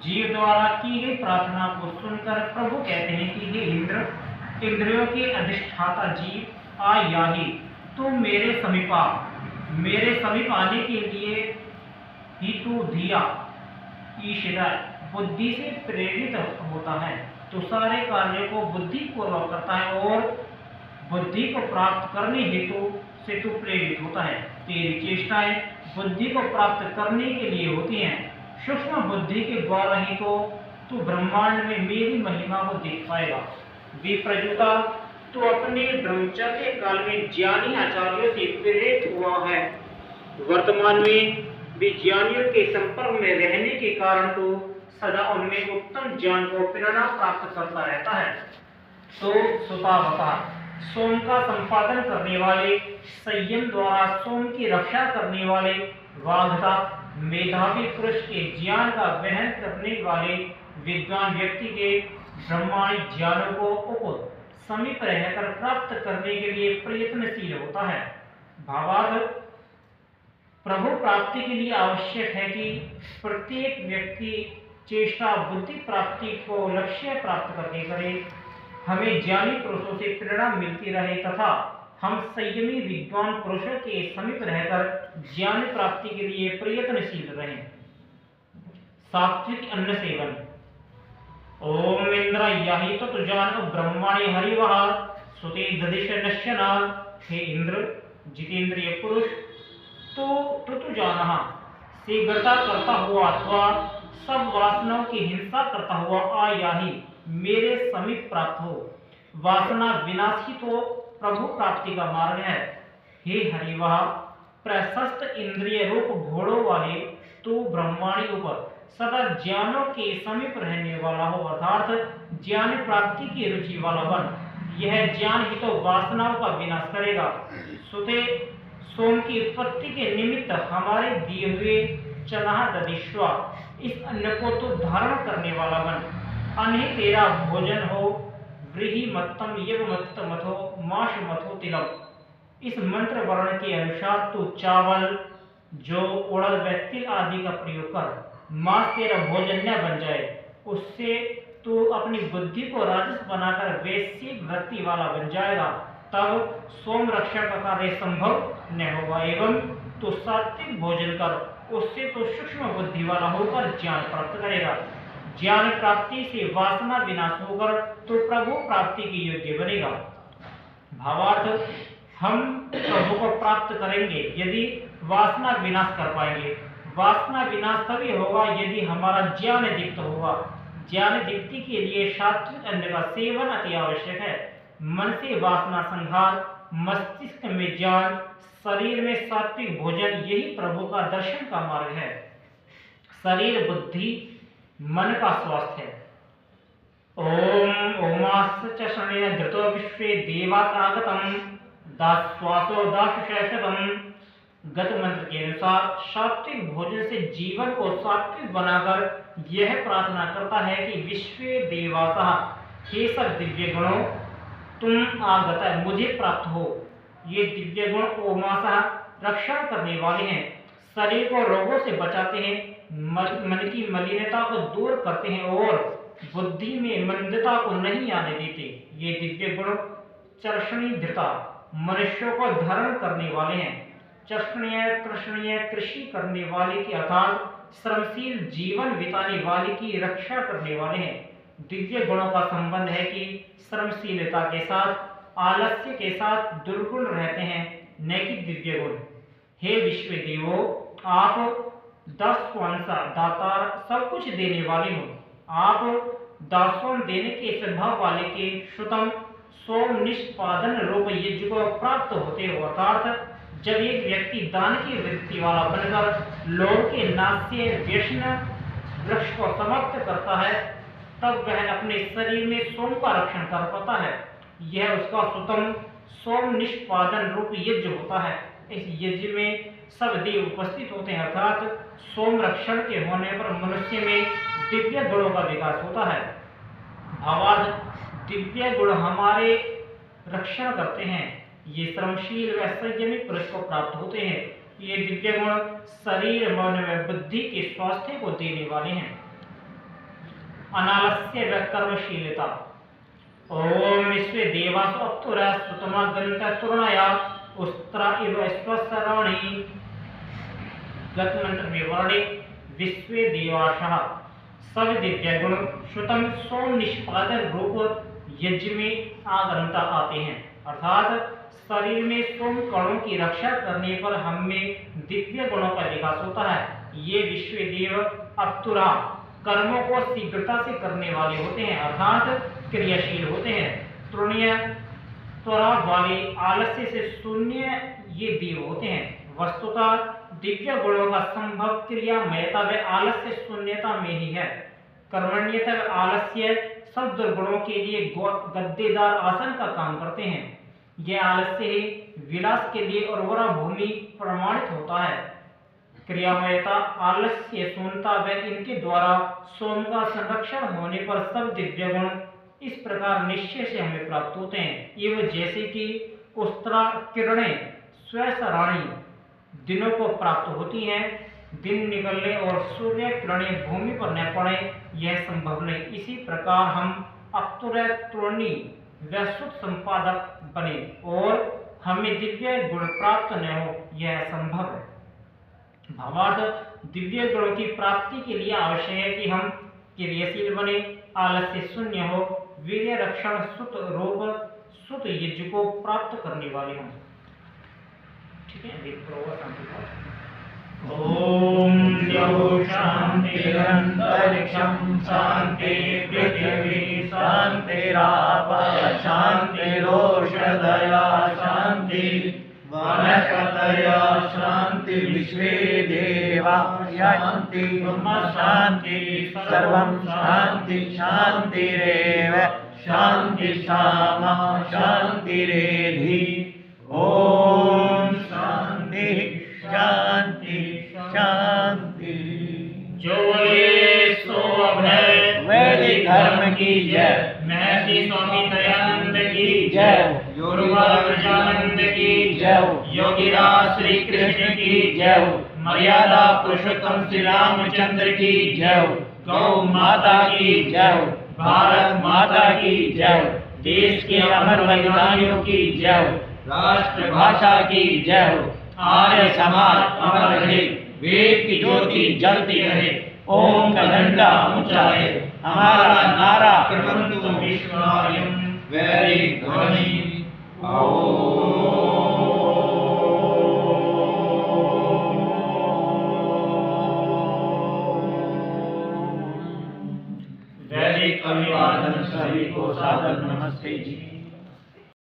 जीव द्वारा की गई प्रार्थना को सुनकर प्रभु कहते हैं कि हे इंद्र, इंद्रियों के अधिष्ठाता जीव आ याही, तू मेरे समीप आने के लिए ही तू धिया ईश्वर बुद्धि से प्रेरित होता है। तो सारे कार्यों को बुद्धि पूर्वक करता है और बुद्धि को प्राप्त करने हेतु से तू प्रेरित होता है। तेरी चेष्टाएं बुद्धि को प्राप्त करने के लिए होती हैं। सूक्ष्म बुद्धि के द्वारा ही तो तू ब्रह्मांड में मेरी महिमा को देख पाएगा। विप्रजुता, तू अपने ब्रह्मचर्य काल में ज्ञानी आचार्यों से प्रेरित हुआ है। वर्तमान में विज्ञानियों के संपर्क में रहने के कारण तो सदा उनमें उत्तम ज्ञान को प्रेरणा प्राप्त करता रहता है। तो सुतावता, सोम का संपादन करने वाले, संयम द्वारा सोम की रक्षा करने वाले, वाग्धा मेधावी पुरुष के ज्ञान का वहन करने वाले विद्वान व्यक्ति के ब्रह्मांड ज्ञानों को उप समीप रहकर प्राप्त करने के लिए प्रयत्नशील होता है। भावार्थ, प्रभु प्राप्ति के लिए आवश्यक है कि प्रत्येक व्यक्ति चेष्टा बुद्धि प्राप्ति को लक्ष्य प्राप्त करके करे। हमें ज्ञानी पुरुषों से प्रेरणा मिलती रहे तथा हम संयमी विद्वान पुरुषों के समीप रहकर ज्ञान प्राप्ति के लिए प्रयत्नशील रहें। सात्विक अन्न सेवन। ओम इंद्र याहि तो तुजान ब्रह्माणि हरिवः सुते ददिश नश्यना। हे इंद्र, जितेंद्रिय पुरुष, तो जानहा शीघ्रता करता हुआ अथवा सब वासनाओं की हिंसा करता हुआ आ याहि मेरे समीप प्राप्त हो। वासना विनाश ही तो प्रभु प्राप्ति का मार्ग है। हे हरिवाह, प्रशस्त इंद्रिय रूप घोड़ों वाले तू ब्रह्मांडी ऊपर सदा ज्ञानों के समीप रहने वाला हो, अर्थात ज्ञान प्राप्ति की रुचि वाला बन। यह ज्ञान ही तो वासनाओं का विनाश करेगा। सुते, सोम की उत्पत्ति के निमित्त हमारे दिए हुए चना ददिश्वा, इस अन्न को तो धारण करने वाला बन। अन्न तेरा भोजन हो। व्रीहि मत्तम यव मत्त मथो माश मथो तिलम। इस मंत्र वर्ण के अनुसार तू चावल, जौ, उड़द व तिल आदि का प्रयोग कर। मांस तेरा भोजन न बन जाए, उससे तू अपनी बुद्धि को राजस बनाकर वैश्विक वृत्ति वाला बन जाएगा। तब सोम रक्षा का कार्य संभव न होगा। एवं तो सात्विक भोजन कर, उससे तो सूक्ष्म बुद्धि वाला होकर ज्ञान प्राप्त करेगा। ज्ञान प्राप्ति से वासना विनाश होकर तो प्रभु प्राप्ति के योग्य बनेगा। भावार्थ, हम प्रभु को प्राप्त करेंगे यदि वासना विनाश कर पाएंगे। वासना विनाश तभी होगा यदि हमारा ज्ञान दीप्त होगा। ज्ञान दीप्ति के लिए सात्विक अन्न का सेवन अति आवश्यक है। मन से वासना संहार, मस्तिष्क में ज्ञान, शरीर में सात्विक भोजन, यही प्रभु का दर्शन का मार्ग है। शरीर बुद्धि मन का स्वास्थ्य है। ओम ओमास च शरणेन धृतो विश्वे देवास आगतम दास्वासो दाशशेषतम। गत मंत्र के अनुसार सात्विक भोजन से जीवन को सात्विक बनाकर यह प्रार्थना करता है कि विश्व देवासः, हे सब दिव्य गणों, तुम आगत मुझे प्राप्त हो। ये दिव्य गुण ओमासः रक्षण करने वाले हैं, शरीर को रोगों से बचाते हैं, मन की मलिनता को दूर करते हैं और बुद्धि में मंदता को नहीं आने देते। ये दिव्य गुण चर्षणी धृता, मनुष्यों को धारण करने वाले हैं। चर्षणीय कृष्णीय कृषि करने वाले की अर्थात श्रमशील जीवन बिताने वाले की रक्षा करने वाले हैं। दिव्य गुणों का संबंध है कि श्रमशीलता के साथ, आलस्य के साथ दुर्गुण रहते हैं, न कि दिव्य गुण। हे विश्व देवो, आप दास्वांसा दातार सब कुछ देने वाले हो। आप दास्वान देने के स्वभाव वाले के श्रुतम सोम निष्पादन रूप यज्ञ को प्राप्त होते हो, अर्थात जब एक व्यक्ति दान की वृत्ति वाला बनकर लोग के नाश से व्यसन वृक्ष को समाप्त करता है, तब वह अपने शरीर में सोम का रक्षण कर पाता है। यह उसका सुतम सोम निष्पादन रूप यज्ञ होता है। इस यज्ञ में सब देव उपस्थित होते हैं, अर्थात सोम रक्षण के होने पर मनुष्य में दिव्य गुणों का विकास होता है। भावार्थ, दिव्य गुण हमारे रक्षण करते हैं। ये श्रमशील व संयमी पुरुष को प्राप्त होते हैं। ये दिव्य गुण शरीर, मन व बुद्धि के स्वास्थ्य को देने वाले हैं। अनालस्य व कर्मशीलता। ओम विश्वे देवासु अप्सुरा सुतमा गंता तुरणया उस्त्रा इव स्वसरणी। गत मंत्र में वर्णित विश्वे देवाशः सब दिव्य गुण श्रुतम सोम निष्पादन रूप यज्ञ में आगंता आते हैं, अर्थात शरीर में सोम कणों की रक्षा करने पर हम में दिव्य गुणों का विकास होता है। ये विश्व देव अप्सुरा कर्मों को शीघ्रता से करने वाले होते हैं, अर्थात क्रियाशील होते हैं। तृणीय त्वरा वाले आलस्य से शून्य ये देव होते हैं। वस्तुतः दिव्य गुणों का संभव क्रियामयता व आलस्य शून्यता में ही है। कर्मण्यता व आलस्य सब दुर्गुणों के लिए गद्देदार आसन का काम करते हैं। यह आलस्य ही विलास के लिए उर्वरा भूमि प्रमाणित होता है। क्रियामयता आलस्य शून्यता व इनके द्वारा सोम का संरक्षण होने पर सब दिव्य गुण इस प्रकार निश्चय से हमें प्राप्त होते हैं। एवं जैसे कि उस्त्रा किरणें स्वसराणी दिनों को प्राप्त होती हैं, दिन निकलने और सूर्य किरणें भूमि पर न पड़े यह संभव नहीं, इसी प्रकार हम अप्सुरा तृणी व सुख संपादक बने और हमें दिव्य गुण प्राप्त न हो यह असंभव है। भावार्थ दिव्य गुणों की प्राप्ति के लिए आवश्यक है कि हम क्रियाशील बने, आलस्य शून्य हो, वीर्य रक्षण सुत रूप सुत यज्ञ को प्राप्त करने वाले हों। ठीक है, ओम द्यौ शांतिरंतरिक्षं शांति पृथिवी शांतिराप शांतिरोषधया शांति वनस्पतयः शांति विश्वे देवा शांति ब्रह्म शांति सर्वं शांति शांतिरेव शांति सामा शांतिरेधि। ओम शांति शांति शांति। जो बोले सो अभय वैदिक धर्म की जय। महर्षि स्वामी दयानंद की जय। योरुबा गजानंद की जय। योगीराज श्री कृष्ण की जय। मर्यादा पुरुषोत्तम श्री रामचंद्र की जय। गौ माता की जय। भारत माता की जय। देश के अमर बलिदानियों की जय। राष्ट्रभाषा की जय। आर्य समाज अमर रहे, वेद की ज्योति जलती रहे, ओम का झंडा ऊंचा है, हमारा नारा क्रमंतु विश्वायम वैदिक ध्वनि। वैदिक अभिवादन सभी को सादर नमस्ते जी।